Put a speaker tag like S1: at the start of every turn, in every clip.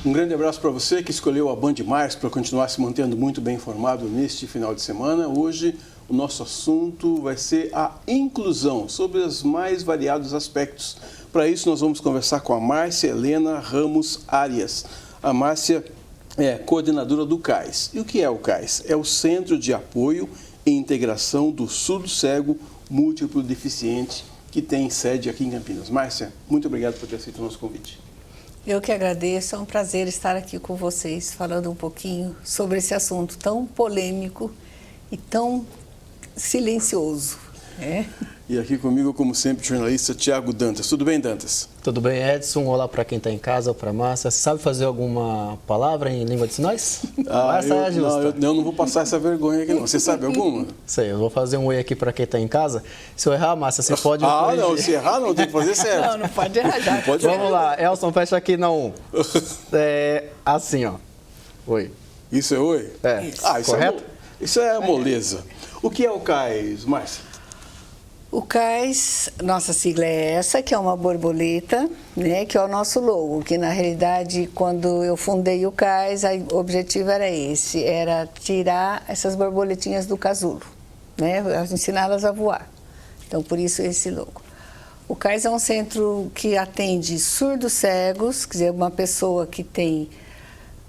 S1: Um grande abraço para você que escolheu a Band Mais para continuar se mantendo muito bem informado neste final de semana. Hoje o nosso assunto vai ser a inclusão, sobre os mais variados aspectos. Para isso nós vamos conversar com a Márcia Helena Ramos Arias. A Márcia é coordenadora do CAIS. E o que é o CAIS? É o Centro de Apoio e Integração do Surdo-Cego Múltiplo Deficiente, que tem sede aqui em Campinas. Márcia, muito obrigado por ter aceito o nosso convite.
S2: Eu que agradeço, é um prazer estar aqui com vocês, falando um pouquinho sobre esse assunto tão polêmico e tão silencioso.
S1: E aqui comigo, como sempre, o jornalista Tiago Dantas. Tudo bem, Dantas?
S3: Tudo bem, Edson? Olá para quem está em casa, para a Márcia. Você sabe fazer alguma palavra em língua de sinais?
S1: Eu não vou passar essa vergonha aqui, não. Você sabe alguma?
S3: Sei, eu vou fazer um oi aqui para quem está em casa. Se eu errar, Márcia, você pode...
S1: Não, se errar não, tem que fazer certo.
S2: Não pode errar já.
S3: Vamos lá, Elson, fecha aqui na 1. Assim, ó. Oi.
S1: Isso é oi?
S3: Isso. Correto?
S1: Isso é moleza. O que é o CAIS, Márcia?
S2: O CAIS, nossa sigla é essa, que é uma borboleta, né, que é o nosso logo, que na realidade, quando eu fundei o CAIS, o objetivo era esse, era tirar essas borboletinhas do casulo, né, ensiná-las a voar. Então, por isso esse logo. O CAIS é um centro que atende surdos cegos, quer dizer, uma pessoa que tem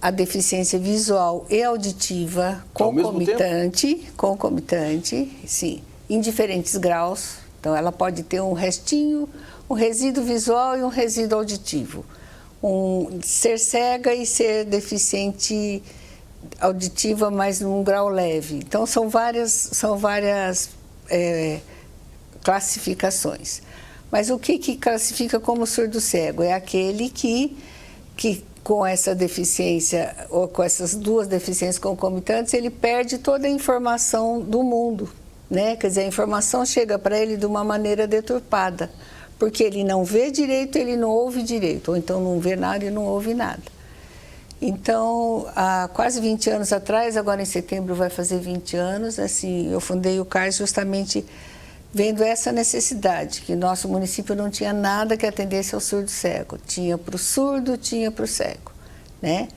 S2: a deficiência visual e auditiva concomitante, sim, em diferentes graus. Então, ela pode ter um resíduo visual e um resíduo auditivo. Ser cega e ser deficiente auditiva, mas num grau leve. Então, são várias classificações. Mas o que classifica como surdo cego? É aquele que com essa deficiência, ou com essas duas deficiências concomitantes, ele perde toda a informação do mundo. Né? Quer dizer, a informação chega para ele de uma maneira deturpada, porque ele não vê direito, ele não ouve direito, ou então não vê nada e não ouve nada. Então, há quase 20 anos atrás, agora em setembro vai fazer 20 anos, assim, eu fundei o CAIS justamente vendo essa necessidade, que nosso município não tinha nada que atendesse ao surdo cego. Tinha para o surdo, tinha para o cego, né?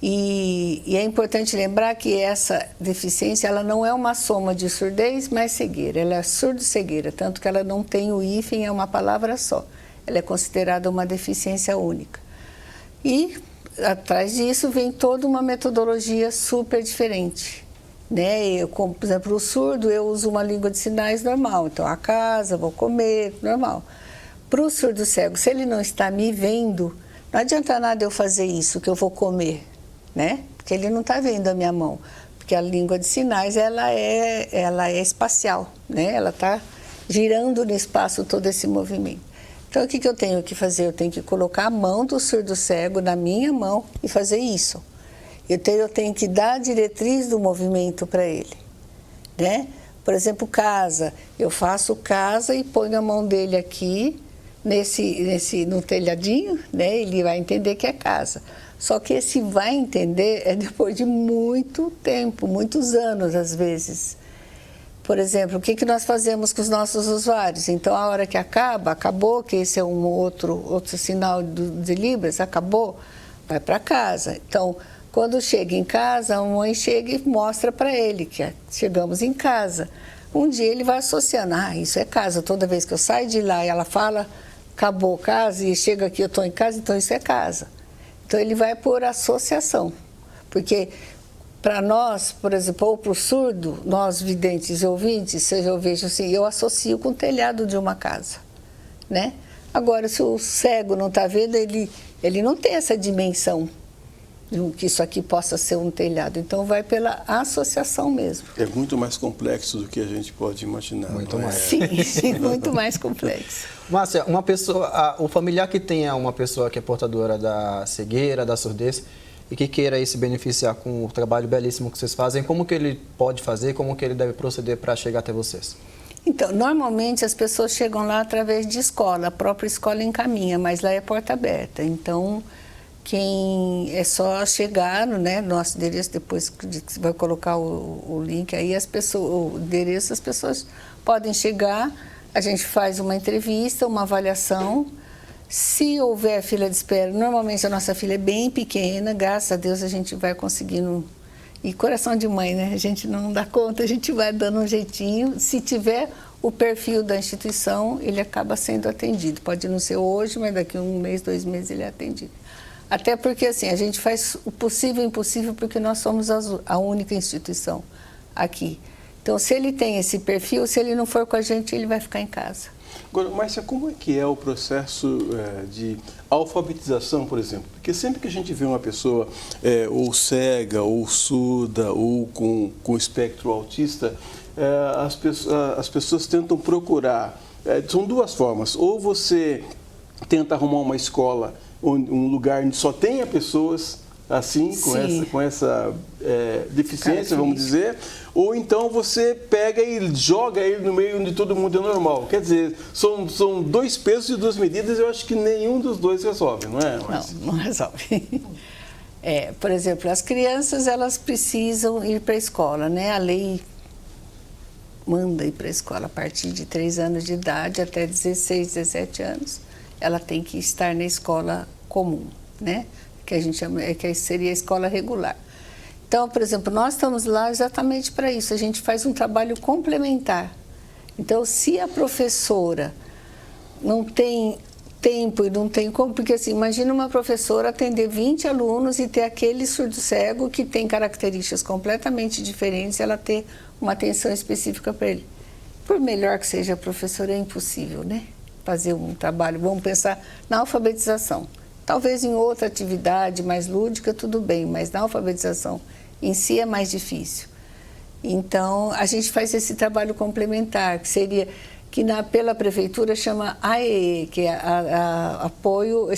S2: E é importante lembrar que essa deficiência, ela não é uma soma de surdez mais cegueira, ela é surdo-cegueira, tanto que ela não tem o hífen, é uma palavra só. Ela é considerada uma deficiência única. E atrás disso vem toda uma metodologia super diferente. Né? Como, por exemplo, o surdo, eu uso uma língua de sinais normal, então a casa, vou comer, normal. Para o surdo cego, se ele não está me vendo, não adianta nada eu fazer isso, que eu vou comer. Né? Porque ele não está vendo a minha mão, porque a língua de sinais ela é espacial, né? Ela está girando no espaço todo esse movimento. Então o que eu tenho que fazer? Eu tenho que colocar a mão do surdo cego na minha mão e fazer isso. Eu tenho que dar a diretriz do movimento para ele, né? Por exemplo, casa, eu faço casa e ponho a mão dele aqui no telhadinho, né? Ele vai entender que é casa. Só que esse vai entender é depois de muito tempo, muitos anos às vezes. Por exemplo, o que nós fazemos com os nossos usuários? Então, a hora que acabou, que esse é um outro sinal de Libras, acabou, vai para casa. Então, quando chega em casa, a mãe chega e mostra para ele que chegamos em casa. Um dia ele vai associando, isso é casa. Toda vez que eu saio de lá e ela fala, acabou casa, e chega aqui, eu estou em casa, então isso é casa. Então, ele vai por associação, porque para nós, por exemplo, ou para o surdo, nós videntes e ouvintes, seja eu vejo assim, eu associo com o telhado de uma casa, né? Agora, se o cego não está vendo, ele não tem essa dimensão que isso aqui possa ser um telhado. Então, vai pela associação mesmo.
S1: É muito mais complexo do que a gente pode imaginar.
S3: Muito mais.
S2: Sim, muito mais complexo.
S3: Márcia, o familiar que tenha uma pessoa que é portadora da cegueira, da surdez, e que queira aí se beneficiar com o trabalho belíssimo que vocês fazem, como que ele pode fazer, como que ele deve proceder para chegar até vocês?
S2: Então, normalmente as pessoas chegam lá através de escola, a própria escola encaminha, mas lá é porta aberta. Então, é só chegar, né, no nosso endereço, depois que você vai colocar o link aí, o endereço, as pessoas podem chegar, a gente faz uma entrevista, uma avaliação. Se houver fila de espera, normalmente a nossa fila é bem pequena, graças a Deus a gente vai conseguindo. E coração de mãe, né? A gente não dá conta, a gente vai dando um jeitinho. Se tiver o perfil da instituição, ele acaba sendo atendido. Pode não ser hoje, mas daqui a 1 mês, 2 meses ele é atendido. Até porque assim, a gente faz o possível e o impossível porque nós somos a única instituição aqui. Então, se ele tem esse perfil, se ele não for com a gente, ele vai ficar em casa.
S1: Agora, Márcia, como é que é o processo de alfabetização, por exemplo? Porque sempre que a gente vê uma pessoa ou cega, ou surda, ou com espectro autista, as pessoas tentam procurar. São duas formas. Ou você tenta arrumar uma escola, um lugar onde só tenha pessoas assim, com essa deficiência, vamos dizer, ou então você pega e joga ele no meio onde todo mundo é normal. Quer dizer, são 2 pesos e 2 medidas, eu acho que nenhum dos dois resolve, não é?
S2: Não resolve. Por exemplo, as crianças, elas precisam ir para a escola, né? A lei manda ir para a escola a partir de 3 anos de idade até 16, 17 anos. Ela tem que estar na escola comum, né? Que a gente chama, que seria a escola regular. Então, por exemplo, nós estamos lá exatamente para isso, a gente faz um trabalho complementar. Então, se a professora não tem tempo e não tem como, porque assim, imagina uma professora atender 20 alunos e ter aquele surdo cego que tem características completamente diferentes, ela ter uma atenção específica para ele. Por melhor que seja a professora, é impossível, né? Fazer um trabalho, vamos pensar na alfabetização. Talvez em outra atividade mais lúdica, tudo bem, mas na alfabetização em si é mais difícil. Então, a gente faz esse trabalho complementar, que seria, que pela prefeitura chama AEE, que é Apoio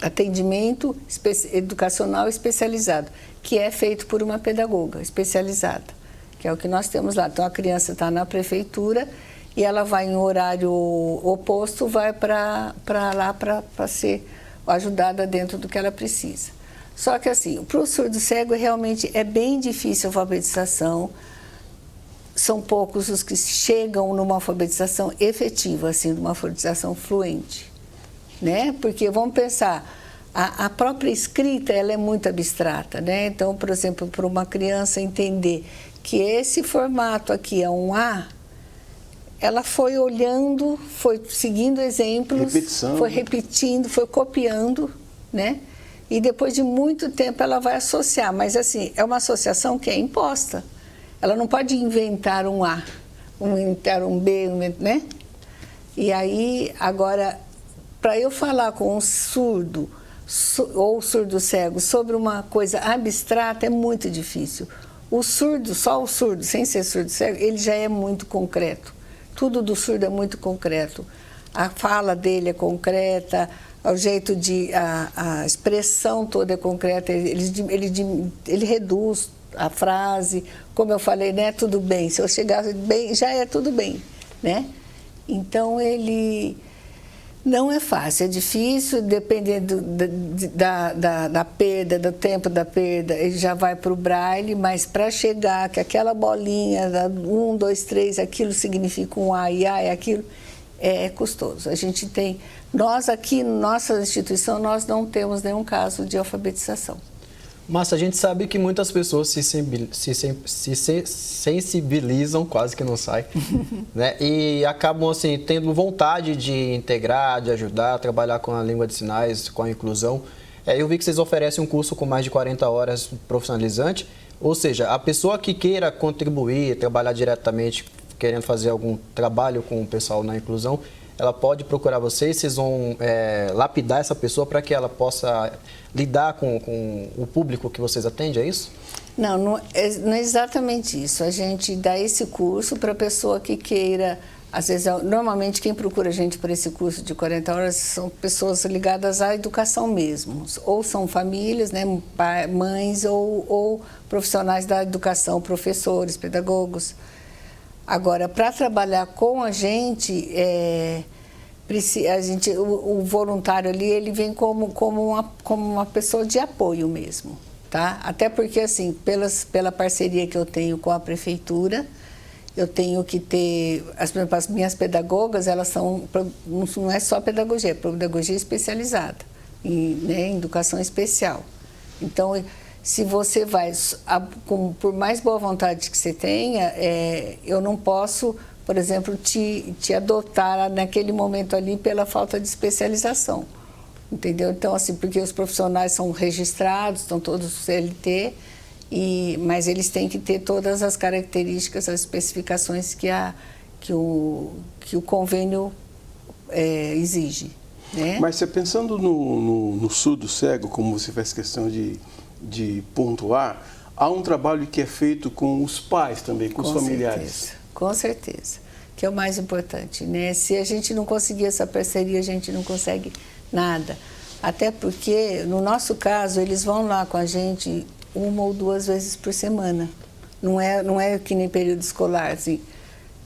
S2: Atendimento Educacional Especializado, que é feito por uma pedagoga especializada, que é o que nós temos lá. Então, a criança está na prefeitura e ela vai em horário oposto, vai para lá para ser ajudada dentro do que ela precisa. Só que assim, para o surdo cego realmente é bem difícil a alfabetização, são poucos os que chegam numa alfabetização efetiva, assim, numa alfabetização fluente, né? Porque vamos pensar, a própria escrita ela é muito abstrata, né? Então, por exemplo, para uma criança entender que esse formato aqui é um A, ela foi olhando, foi seguindo exemplos, foi repetindo, foi copiando, né? E depois de muito tempo ela vai associar, mas assim, é uma associação que é imposta. Ela não pode inventar um A, inventar um B, né? E aí, agora, para eu falar com um surdo ou surdo cego sobre uma coisa abstrata é muito difícil. O surdo, só o surdo, sem ser surdo cego, ele já é muito concreto. Tudo do surdo é muito concreto. A fala dele é concreta, o jeito a expressão toda é concreta, ele reduz a frase, como eu falei, né, tudo bem, se eu chegar bem, já é tudo bem, né? Então, ele não é fácil, é difícil, dependendo da perda, do tempo da perda, ele já vai para o braille, mas para chegar, que aquela bolinha, 1, 2, 3, aquilo significa um A e A é aquilo, é custoso. A gente tem, nós aqui, nossa instituição, nós não temos nenhum caso de alfabetização.
S3: Mas a gente sabe que muitas pessoas se sensibilizam, quase que não sai, né? E acabam assim, tendo vontade de integrar, de ajudar, trabalhar com a língua de sinais, com a inclusão. Eu vi que vocês oferecem um curso com mais de 40 horas profissionalizante, ou seja, a pessoa que queira contribuir, trabalhar diretamente, querendo fazer algum trabalho com o pessoal na inclusão, ela pode procurar vocês vão lapidar essa pessoa para que ela possa lidar com o público que vocês atendem, é isso?
S2: Não é exatamente isso. A gente dá esse curso para a pessoa que queira, às vezes, normalmente quem procura a gente por esse curso de 40 horas são pessoas ligadas à educação mesmo, ou são famílias, né, mães ou profissionais da educação, professores, pedagogos. Agora, para trabalhar com a gente, o voluntário ali, ele vem como uma pessoa de apoio mesmo, tá? Até porque, assim, pela parceria que eu tenho com a prefeitura, eu tenho que ter, por exemplo, as minhas pedagogas, elas são, não é só pedagogia, é pedagogia especializada, em educação especial. Então, se você vai, por mais boa vontade que você tenha, eu não posso, por exemplo, te adotar naquele momento ali pela falta de especialização, entendeu? Então, assim, porque os profissionais são registrados, estão todos CLT, mas eles têm que ter todas as características, as especificações que o convênio exige. Né?
S1: Mas você pensando no surdo cego, como você faz questão de pontuar, há um trabalho que é feito com os pais também, com os familiares.
S2: Com certeza, que é o mais importante, né? Se a gente não conseguir essa parceria, a gente não consegue nada. Até porque, no nosso caso, eles vão lá com a gente 1 ou 2 vezes por semana. Não é que nem período escolar, assim,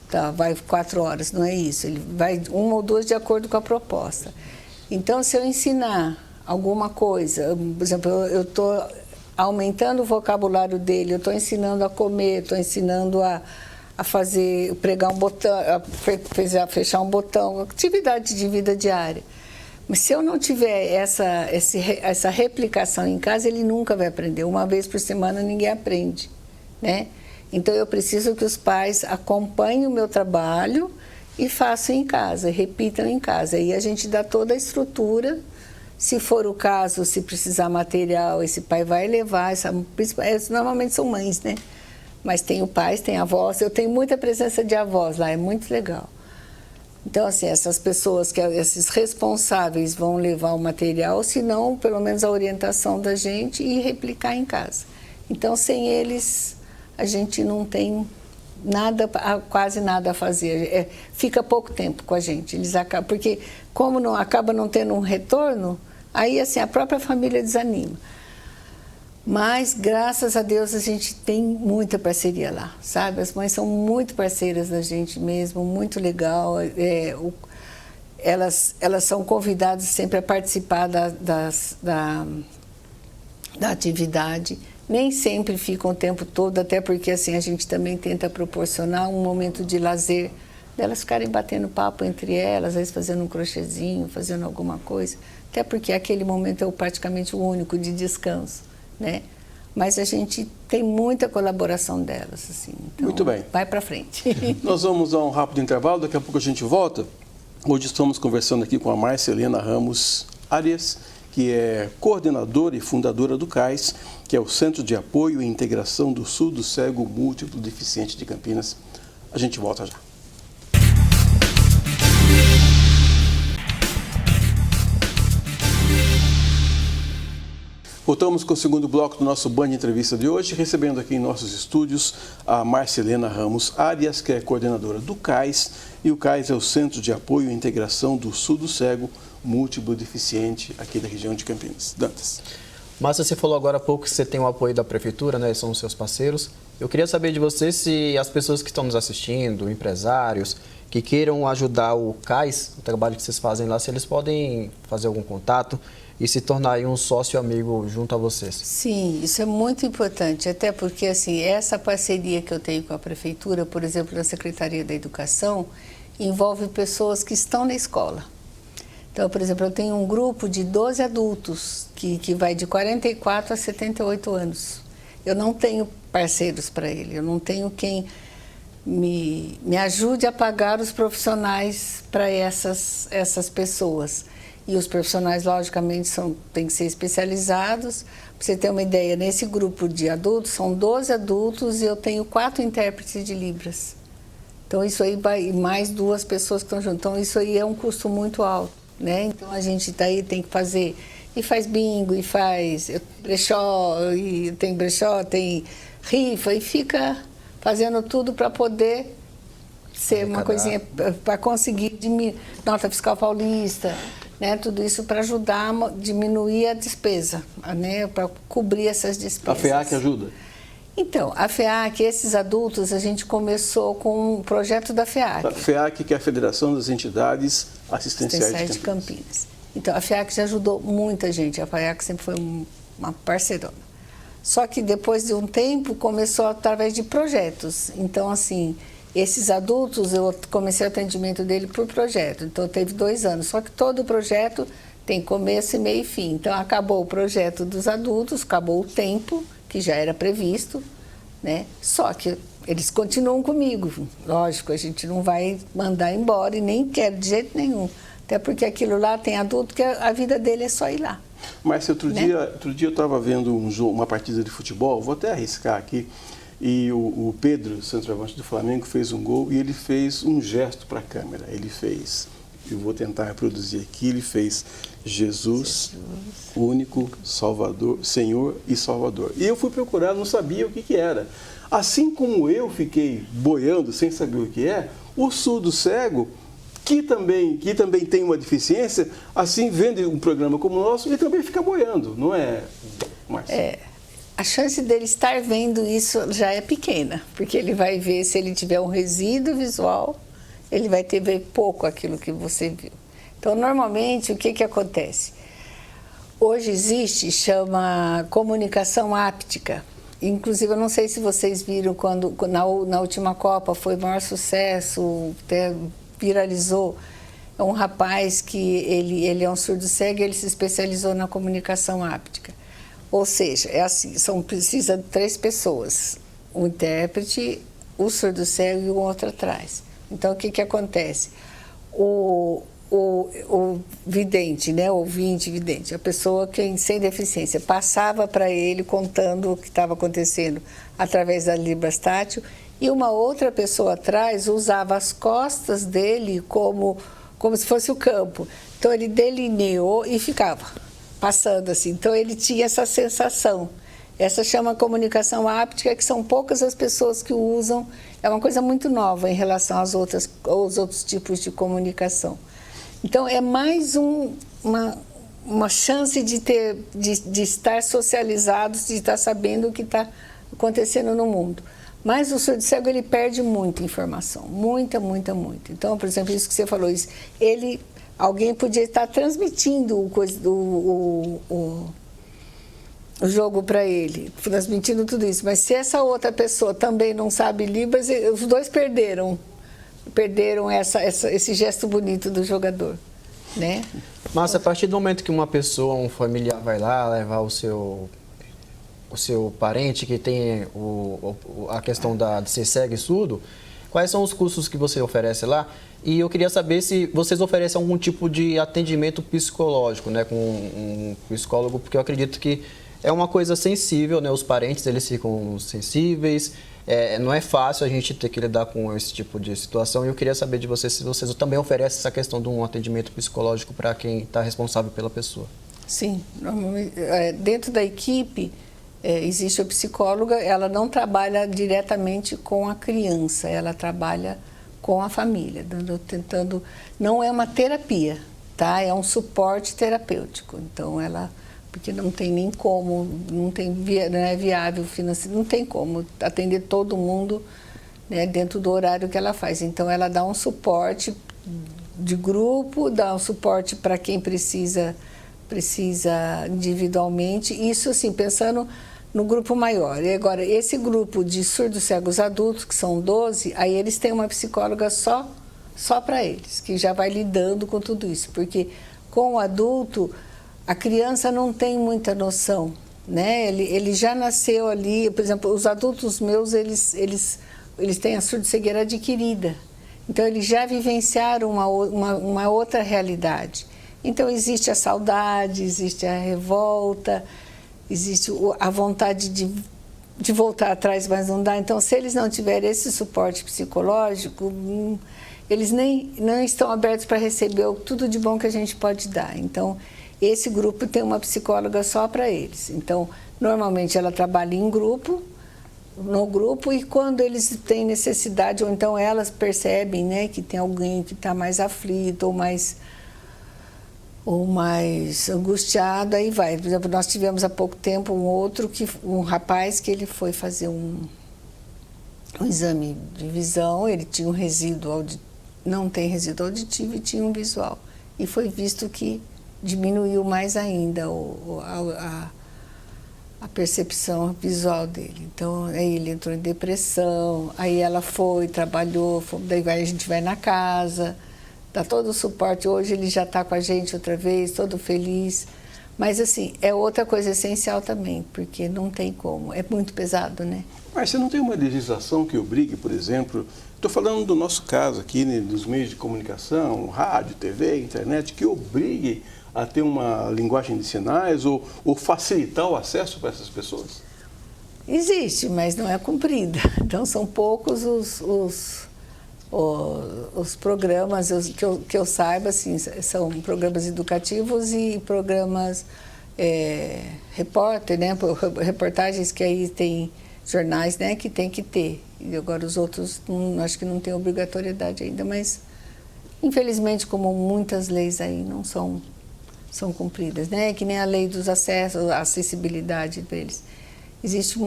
S2: tá, vai 4 horas, não é isso. Ele vai 1 ou 2 de acordo com a proposta. Então, se eu ensinar alguma coisa, por exemplo, eu estou aumentando o vocabulário dele, eu estou ensinando a comer, estou ensinando a pregar um botão, a fechar um botão, atividade de vida diária. Mas se eu não tiver essa replicação em casa, ele nunca vai aprender. 1 vez por semana ninguém aprende, né? Então eu preciso que os pais acompanhem o meu trabalho e façam em casa, repitam em casa. E a gente dá toda a estrutura. Se for o caso, se precisar material, esse pai vai levar. Normalmente são mães, né? Mas tem o pai, tem avós. Eu tenho muita presença de avós lá, é muito legal. Então, assim, essas pessoas, esses responsáveis vão levar o material, se não, pelo menos a orientação da gente e replicar em casa. Então, sem eles, a gente não tem quase nada a fazer. Fica pouco tempo com a gente. Eles acabam, porque como acaba não tendo um retorno, aí, assim, a própria família desanima. Mas, graças a Deus, a gente tem muita parceria lá, sabe? As mães são muito parceiras da gente mesmo, muito legal. Elas são convidadas sempre a participar da atividade. Nem sempre ficam o tempo todo, até porque assim, a gente também tenta proporcionar um momento de lazer, delas ficarem batendo papo entre elas, às vezes fazendo um crochêzinho, fazendo alguma coisa. Até porque aquele momento é praticamente o único de descanso, né? Mas a gente tem muita colaboração delas, assim. Então,
S1: muito bem.
S2: Vai para frente.
S1: Nós vamos a um rápido intervalo, daqui a pouco a gente volta. Hoje estamos conversando aqui com a Marcelena Ramos Arias, que é coordenadora e fundadora do CAIS, que é o Centro de Apoio e Integração do Surdo Cego Múltiplo Deficiente de Campinas. A gente volta já. Voltamos com o segundo bloco do nosso Band Entrevista de hoje, recebendo aqui em nossos estúdios a Marcelena Ramos Arias, que é coordenadora do CAIS, e o CAIS é o Centro de Apoio e Integração do Surdo Cego Múltiplo Deficiente aqui da região de Campinas. Dantas.
S3: Márcia, você falou agora há pouco que você tem o apoio da Prefeitura, né? São os seus parceiros. Eu queria saber de você se as pessoas que estão nos assistindo, empresários, que queiram ajudar o CAIS, o trabalho que vocês fazem lá, se eles podem fazer algum contato e se tornar um sócio amigo junto a vocês.
S2: Sim, isso é muito importante, até porque assim, essa parceria que eu tenho com a Prefeitura, por exemplo, na Secretaria da Educação, envolve pessoas que estão na escola. Então, por exemplo, eu tenho um grupo de 12 adultos que vai de 44 a 78 anos. Eu não tenho parceiros para ele, eu não tenho quem me ajude a pagar os profissionais para essas pessoas. E os profissionais, logicamente, têm que ser especializados. Para você ter uma ideia, nesse grupo de adultos, são 12 adultos e eu tenho 4 intérpretes de Libras. Então, isso aí vai mais 2 pessoas que estão juntas. Então, isso aí é um custo muito alto, né? Então, a gente daí tem que fazer, e faz bingo, e faz brechó, e tem brechó, tem rifa, e fica fazendo tudo para poder ser uma coisinha, para conseguir diminuir, nota fiscal paulista, né, tudo isso para ajudar a diminuir a despesa, né, para cobrir essas despesas.
S1: A FEAC ajuda?
S2: Então, a FEAC, esses adultos, a gente começou com um projeto da FEAC.
S1: A FEAC, que é a Federação das Entidades Assistenciais de Campinas.
S2: Então, a FEAC já ajudou muita gente, a FEAC sempre foi uma parceirona. Só que depois de um tempo começou através de projetos. Então, assim, Esses adultos, eu comecei o atendimento dele por projeto, então teve 2 anos. Só que todo projeto tem começo, meio e fim. Então acabou o projeto dos adultos, acabou o tempo que já era previsto, né? Só que eles continuam comigo. Lógico, a gente não vai mandar embora e nem quer de jeito nenhum. Até porque aquilo lá tem adulto que a vida dele é só ir lá.
S1: Mas outro dia eu estava vendo uma partida de futebol, vou até arriscar aqui, e o Pedro, centroavante do Flamengo, fez um gol e ele fez um gesto para a câmera. Ele fez, eu vou tentar reproduzir aqui, ele fez Jesus, único Salvador, Senhor e Salvador. E eu fui procurar, não sabia o que era. Assim como eu fiquei boiando sem saber o que é, o surdo cego, que também tem uma deficiência, assim, vendo um programa como o nosso, ele também fica boiando, não é, Márcia?
S2: A chance dele estar vendo isso já é pequena, porque ele vai ver, se ele tiver um resíduo visual, ele vai ter ver pouco aquilo que você viu. Então, normalmente, o que acontece? Hoje existe, chama comunicação áptica. Inclusive, eu não sei se vocês viram, quando na última Copa foi o maior sucesso, até viralizou. É um rapaz que ele é um surdo cego e ele se especializou na comunicação áptica. Ou seja, é assim, precisa de 3 pessoas, um intérprete, o surdo cego e o outro atrás. Então, o que acontece? O vidente, né, o ouvinte vidente, a pessoa sem deficiência, passava para ele contando o que estava acontecendo através da Libras tátil, e uma outra pessoa atrás usava as costas dele como se fosse o campo. Então, ele delineou e ficava passando assim. Então, ele tinha essa sensação. Essa chama comunicação áptica, que são poucas as pessoas que usam. É uma coisa muito nova em relação aos outros tipos de comunicação. Então, é mais uma chance de estar socializados, de estar sabendo o que está acontecendo no mundo. Mas o surdo cego, ele perde muita informação, muita. Então, por exemplo, isso que você falou, alguém podia estar transmitindo o jogo para ele, transmitindo tudo isso. Mas se essa outra pessoa também não sabe Libras, os dois perderam esse gesto bonito do jogador, né?
S3: Mas a partir do momento que uma pessoa, um familiar vai lá levar o seu parente que tem a questão de ser cego e surdo, quais são os cursos que você oferece lá? E eu queria saber se vocês oferecem algum tipo de atendimento psicológico, né, com um psicólogo, porque eu acredito que é uma coisa sensível, né, os parentes eles ficam sensíveis, não é fácil a gente ter que lidar com esse tipo de situação, e eu queria saber de vocês se vocês também oferecem essa questão de um atendimento psicológico para quem está responsável pela pessoa.
S2: Sim, normalmente, dentro da equipe, existe a psicóloga, ela não trabalha diretamente com a criança, ela trabalha com a família, não é uma terapia, tá? É um suporte terapêutico. Então, porque não tem nem como, não é viável financeiro, não tem como atender todo mundo, né, dentro do horário que ela faz. Então, ela dá um suporte de grupo, dá um suporte para quem precisa individualmente, isso assim, pensando no grupo maior. E agora, esse grupo de surdos cegos adultos, que são 12, aí eles têm uma psicóloga só para eles, que já vai lidando com tudo isso. Porque com o adulto, a criança não tem muita noção, né? Ele já nasceu ali, por exemplo, os adultos meus, eles têm a surdo-cegueira adquirida. Então, eles já vivenciaram uma outra realidade. Então, existe a saudade, existe a revolta, existe a vontade de voltar atrás, mas não dá. Então, se eles não tiverem esse suporte psicológico, eles não estão abertos para receber tudo de bom que a gente pode dar. Então, esse grupo tem uma psicóloga só para eles. Então, normalmente ela trabalha no grupo, e quando eles têm necessidade, ou então elas percebem, né, que tem alguém que está mais aflito ou mais angustiado, aí vai. Por exemplo, nós tivemos há pouco tempo um rapaz que ele foi fazer um exame de visão, ele tinha um resíduo não tem resíduo auditivo e tinha um visual. E foi visto que diminuiu mais ainda a percepção visual dele. Então, aí ele entrou em depressão, aí ela foi, trabalhou, daí a gente vai na casa, dá todo o suporte. Hoje ele já está com a gente outra vez, todo feliz. Mas, assim, é outra coisa essencial também, porque não tem como, é muito pesado, né?
S1: Mas você não tem uma legislação que obrigue, por exemplo, estou falando do nosso caso aqui, né, dos meios de comunicação, rádio, TV, internet, que obrigue a ter uma linguagem de sinais ou facilitar o acesso para essas pessoas?
S2: Existe, mas não é cumprida. Então, são poucos os programas que eu saiba, assim, são programas educativos e programas repórter, né? Reportagens que aí tem jornais, né? Que tem que ter. E agora os outros, acho que não tem obrigatoriedade ainda, mas infelizmente, como muitas leis aí não são cumpridas, né? Que nem a lei dos acessos, a acessibilidade deles. Existe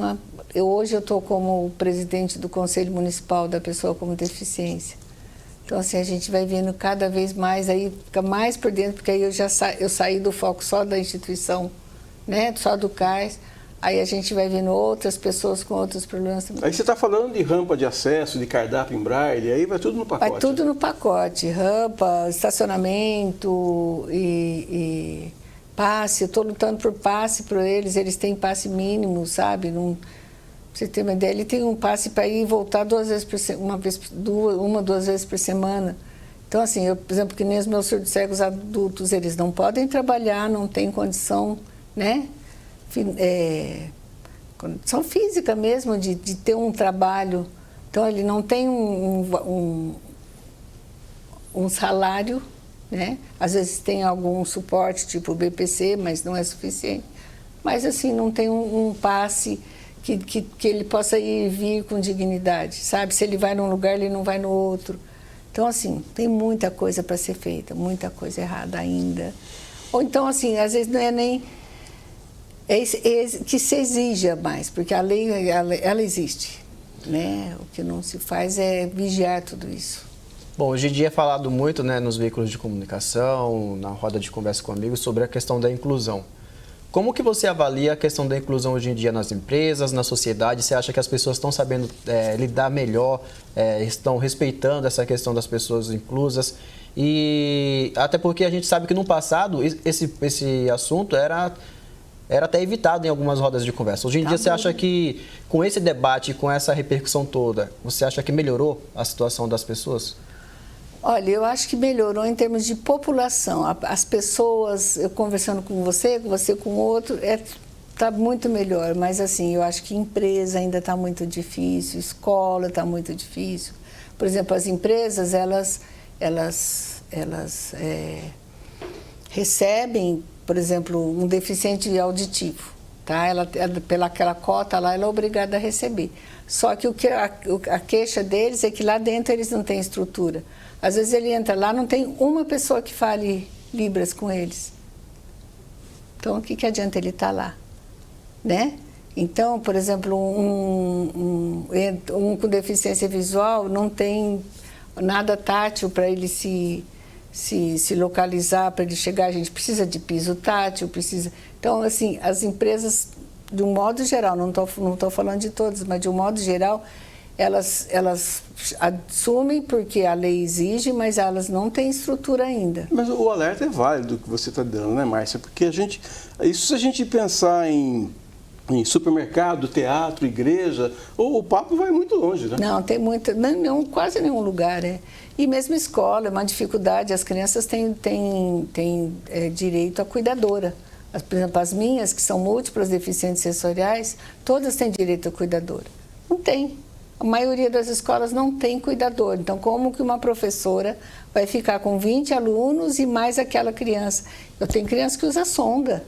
S2: hoje eu estou como presidente do Conselho Municipal da Pessoa com Deficiência. Então, assim, a gente vai vendo cada vez mais, aí fica mais por dentro, porque aí eu saí do foco só da instituição, né? Só do CARS. Aí a gente vai vendo outras pessoas com outros problemas também.
S1: Aí você está falando de rampa de acesso, de cardápio em braille, aí vai tudo no pacote.
S2: Vai tudo no pacote, rampa, estacionamento e passe. Eu estou lutando por passe para eles têm passe mínimo, sabe? Pra você ter uma ideia, ele tem um passe para ir e voltar 2 vezes por semana, duas vezes por semana. Então, assim, por exemplo, que nem os meus surdos cegos adultos, eles não podem trabalhar, não têm condição, né? Condição física mesmo de ter um trabalho. Então, ele não tem um salário, né? Às vezes tem algum suporte, tipo o BPC, mas não é suficiente. Mas, assim, não tem um passe que ele possa ir e vir com dignidade, sabe? Se ele vai num lugar, ele não vai no outro. Então, assim, tem muita coisa para ser feita, muita coisa errada ainda. Ou então, assim, às vezes não é nem... que se exija mais, porque a lei, ela existe, né? O que não se faz é vigiar tudo isso.
S3: Bom, hoje em dia é falado muito, né, nos veículos de comunicação, na roda de conversa com amigos, sobre a questão da inclusão. Como que você avalia a questão da inclusão hoje em dia nas empresas, na sociedade? Você acha que as pessoas estão sabendo lidar melhor, estão respeitando essa questão das pessoas inclusas? E até porque a gente sabe que no passado esse assunto era até evitado em algumas rodas de conversa. Hoje em dia, você acha que com esse debate, com essa repercussão toda, você acha que melhorou a situação das pessoas?
S2: Olha, eu acho que melhorou em termos de população. As pessoas, eu conversando com você com outro, está muito melhor. Mas, assim, eu acho que empresa ainda está muito difícil, escola está muito difícil. Por exemplo, as empresas, elas recebem, por exemplo, um deficiente auditivo, tá? Pela aquela cota lá, ela é obrigada a receber. Só que a queixa deles é que lá dentro eles não têm estrutura. Às vezes ele entra lá, não tem uma pessoa que fale Libras com eles. Então, o que adianta ele estar lá, né? Então, por exemplo, um com deficiência visual não tem nada tátil para ele se localizar, para ele chegar. A gente precisa de piso tátil, precisa... Então, assim, as empresas, de um modo geral, não tô falando de todas, mas de um modo geral, elas assumem porque a lei exige, mas elas não têm estrutura ainda.
S1: Mas o alerta é válido que você está dando, né, Márcia? Porque isso se a gente pensar em supermercado, teatro, igreja, o papo vai muito longe, né? Não,
S2: tem muito, quase nenhum lugar, E mesmo escola, é uma dificuldade, as crianças têm direito à cuidadora. Por exemplo, as minhas, que são múltiplas deficientes sensoriais, todas têm direito à cuidadora. Não tem. A maioria das escolas não tem cuidador. Então, como que uma professora vai ficar com 20 alunos e mais aquela criança? Eu tenho criança que usa sonda,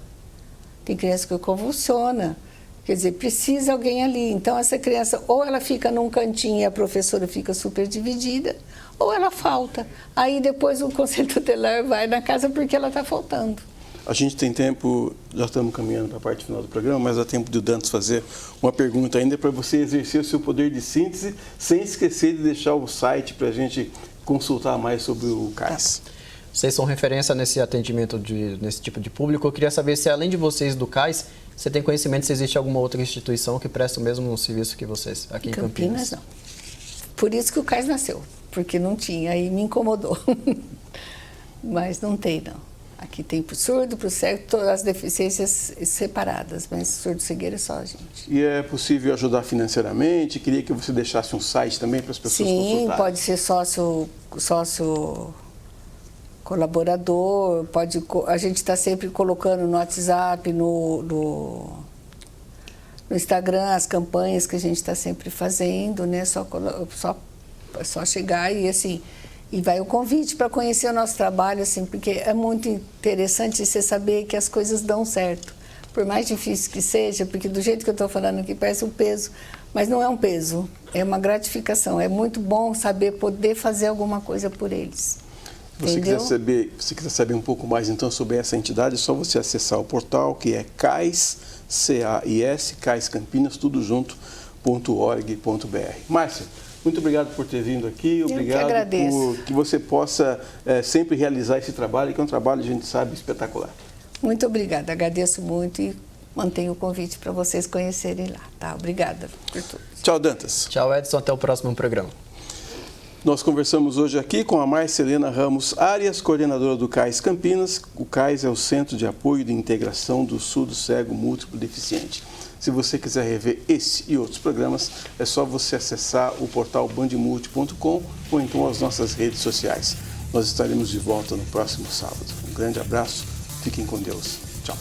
S2: tem criança que convulsiona. Quer dizer, precisa alguém ali. Então, essa criança, ou ela fica num cantinho e a professora fica super dividida, ou ela falta. Aí, depois, o conselho tutelar vai na casa porque ela está faltando.
S1: A gente tem tempo, já estamos caminhando para a parte final do programa, mas dá tempo de Dantas fazer uma pergunta ainda para você exercer o seu poder de síntese, sem esquecer de deixar o site para a gente consultar mais sobre o CARS.
S3: Vocês são referência nesse atendimento nesse tipo de público. Eu queria saber se, além de vocês do CAIS, você tem conhecimento se existe alguma outra instituição que presta o mesmo serviço que vocês aqui em Campinas?
S2: Não. Por isso que o CAIS nasceu, porque não tinha e me incomodou. Mas não tem, não. Aqui tem para o surdo, para o cego, todas as deficiências separadas, mas surdo-cegueira é só a gente.
S1: E é possível ajudar financeiramente? Queria que você deixasse um site também para as pessoas consultarem.
S2: Sim, pode ser sócio colaborador, a gente está sempre colocando no WhatsApp, no Instagram, as campanhas que a gente está sempre fazendo, né? Só chegar e assim... E vai o convite para conhecer o nosso trabalho, assim, porque é muito interessante você saber que as coisas dão certo. Por mais difícil que seja, porque do jeito que eu estou falando aqui parece um peso, mas não é um peso, é uma gratificação. É muito bom saber poder fazer alguma coisa por eles.
S1: Se você quiser saber um pouco mais então sobre essa entidade, é só você acessar o portal que é CAIS, C-A-I-S, CAIS Campinas, tudo junto, .org.br. Márcia, muito obrigado por ter vindo aqui, obrigado por que você possa sempre realizar esse trabalho, que é um trabalho, a gente sabe, espetacular.
S2: Muito obrigada, agradeço muito e mantenho o convite para vocês conhecerem lá, tá? Obrigada por tudo.
S1: Tchau, Dantas.
S3: Tchau, Edson, até o próximo programa.
S1: Nós conversamos hoje aqui com a Marcelena Ramos Arias, coordenadora do CAIS Campinas. O CAIS é o Centro de Apoio e Integração do Surdo Cego Múltiplo Deficiente. Se você quiser rever esse e outros programas, é só você acessar o portal bandmulti.com ou então as nossas redes sociais. Nós estaremos de volta no próximo sábado. Um grande abraço, fiquem com Deus. Tchau.